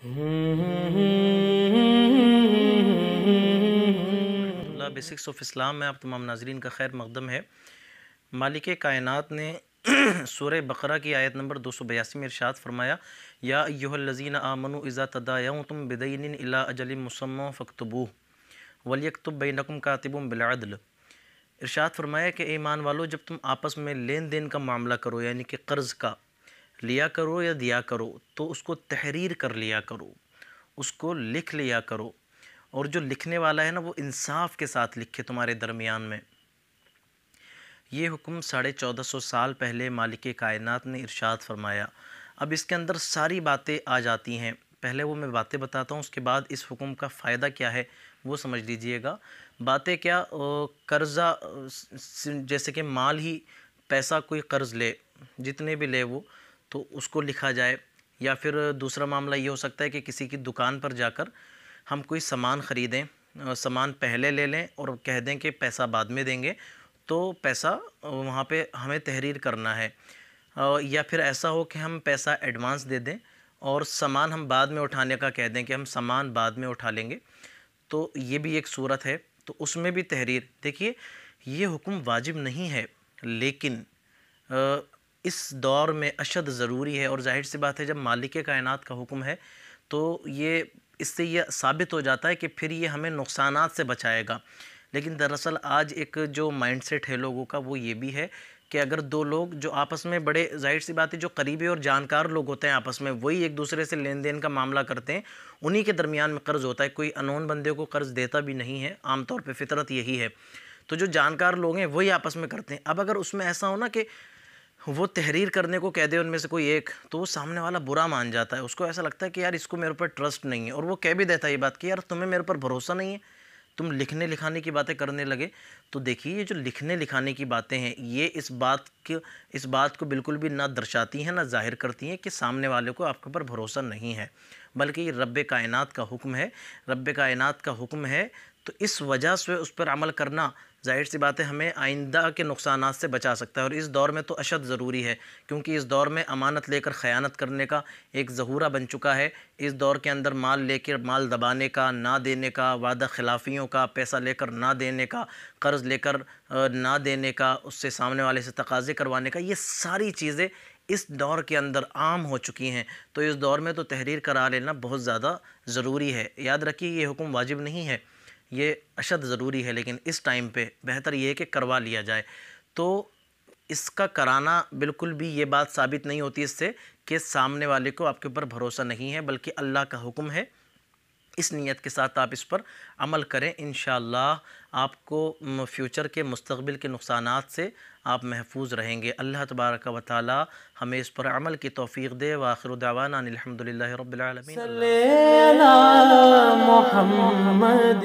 الحمدللہ basics of اسلام میں آپ تمام ناظرین کا خیر مقدم ہے۔ مالک کائنات نے سورہ بقرہ کی آیت نمبر 282 میں ارشاد فرمایا، یا ایھا الذین آمنوا اذا تداینتم بدین الی اجل مسمی فاکتبوہ ولیکتب بینکم کاتب بالعدل۔ ارشاد فرمایا کہ اے ایمان والو، جب تم آپس میں لین دین کا معاملہ کرو، یعنی کہ قرض کا لیا کرو یا دیا کرو، تو اس کو تحریر کر لیا کرو، اس کو لکھ لیا کرو، اور جو لکھنے والا ہے نا وہ انصاف کے ساتھ لکھے تمہارے درمیان میں۔ یہ حکم 1450 سال پہلے مالک کائنات نے ارشاد فرمایا۔ اب اس کے اندر ساری باتیں آ جاتی ہیں، پہلے وہ میں باتیں بتاتا ہوں، اس کے بعد اس حکم کا فائدہ کیا ہے وہ سمجھ لیجئے گا۔ باتیں کیا، قرضہ جیسے کہ مال ہی، پیسہ کوئی قرض لے، جتنے بھی لے وہ، تو اس کو لکھا جائے، یا پھر دوسرا معاملہ یہ ہو سکتا ہے کہ کسی کی دکان پر جا کر ہم کوئی سامان خریدیں، سامان پہلے لے لیں اور کہہ دیں کہ پیسہ بعد میں دیں گے، تو پیسہ وہاں پہ ہمیں تحریر کرنا ہے، یا پھر ایسا ہو کہ ہم پیسہ ایڈوانس دے دیں اور سامان ہم بعد میں اٹھانے کا کہہ دیں کہ ہم سامان بعد میں اٹھا لیں گے، تو یہ بھی ایک صورت ہے، تو اس میں بھی تحریر۔ دیکھیے یہ حکم واجب نہیں ہے، لیکن اس دور میں اشد ضروری ہے، اور ظاہر سی بات ہے جب مالک کائنات کا حکم ہے تو یہ اس سے یہ ثابت ہو جاتا ہے کہ پھر یہ ہمیں نقصانات سے بچائے گا۔ لیکن دراصل آج ایک جو مائنڈ سیٹ ہے لوگوں کا وہ یہ بھی ہے کہ اگر دو لوگ جو آپس میں بڑے، ظاہر سی بات ہے جو قریبی اور جانکار لوگ ہوتے ہیں آپس میں، وہی ایک دوسرے سے لین دین کا معاملہ کرتے ہیں، انہی کے درمیان میں قرض ہوتا ہے، کوئی انون بندے کو قرض دیتا بھی نہیں ہے، عام طور پہ فطرت یہی ہے، تو جو جانکار لوگ ہیں وہی آپس میں کرتے ہیں۔ اب اگر اس میں ایسا ہونا کہ وہ تحریر کرنے کو کہہ دے ان میں سے کوئی ایک، تو وہ سامنے والا برا مان جاتا ہے، اس کو ایسا لگتا ہے کہ یار اس کو میرے پر ٹرسٹ نہیں ہے، اور وہ کہہ بھی دیتا ہے یہ بات کہ یار تمہیں میرے پر بھروسہ نہیں ہے، تم لکھنے لکھانے کی باتیں کرنے لگے۔ تو دیکھیے یہ جو لکھنے لکھانے کی باتیں ہیں یہ اس بات کو بالکل بھی نہ درشاتی ہیں نہ ظاہر کرتی ہیں کہ سامنے والے کو آپ کے اوپر بھروسہ نہیں ہے، بلکہ یہ رب کائنات کا حکم ہے، رب کائنات کا حکم ہے، تو اس وجہ سے اس پر عمل کرنا ظاہر سی بات ہے ہمیں آئندہ کے نقصانات سے بچا سکتا ہے، اور اس دور میں تو اشد ضروری ہے، کیونکہ اس دور میں امانت لے کر خیانت کرنے کا ایک ظہورہ بن چکا ہے۔ اس دور کے اندر مال لے کر مال دبانے کا، نہ دینے کا، وعدہ خلافیوں کا، پیسہ لے کر نہ دینے کا، قرض لے کر نہ دینے کا، اس سے سامنے والے سے تقاضے کروانے کا، یہ ساری چیزیں اس دور کے اندر عام ہو چکی ہیں، تو اس دور میں تو تحریر کرا لینا بہت زیادہ ضروری ہے۔ یاد رکھیے یہ حکم واجب نہیں ہے، یہ اشد ضروری ہے، لیکن اس ٹائم پہ بہتر یہ ہے کہ کروا لیا جائے۔ تو اس کا کرانا بالکل بھی یہ بات ثابت نہیں ہوتی اس سے کہ سامنے والے کو آپ کے اوپر بھروسہ نہیں ہے، بلکہ اللہ کا حکم ہے، اس نیت کے ساتھ آپ اس پر عمل کریں، انشاءاللہ آپ کو فیوچر کے مستقبل کے نقصانات سے آپ محفوظ رہیں گے۔ اللہ تبارک و تعالی ہمیں اس پر عمل کی توفیق دے۔ وآخر دعوانا ان الحمدللہ رب العالمین۔ صلی علی محمد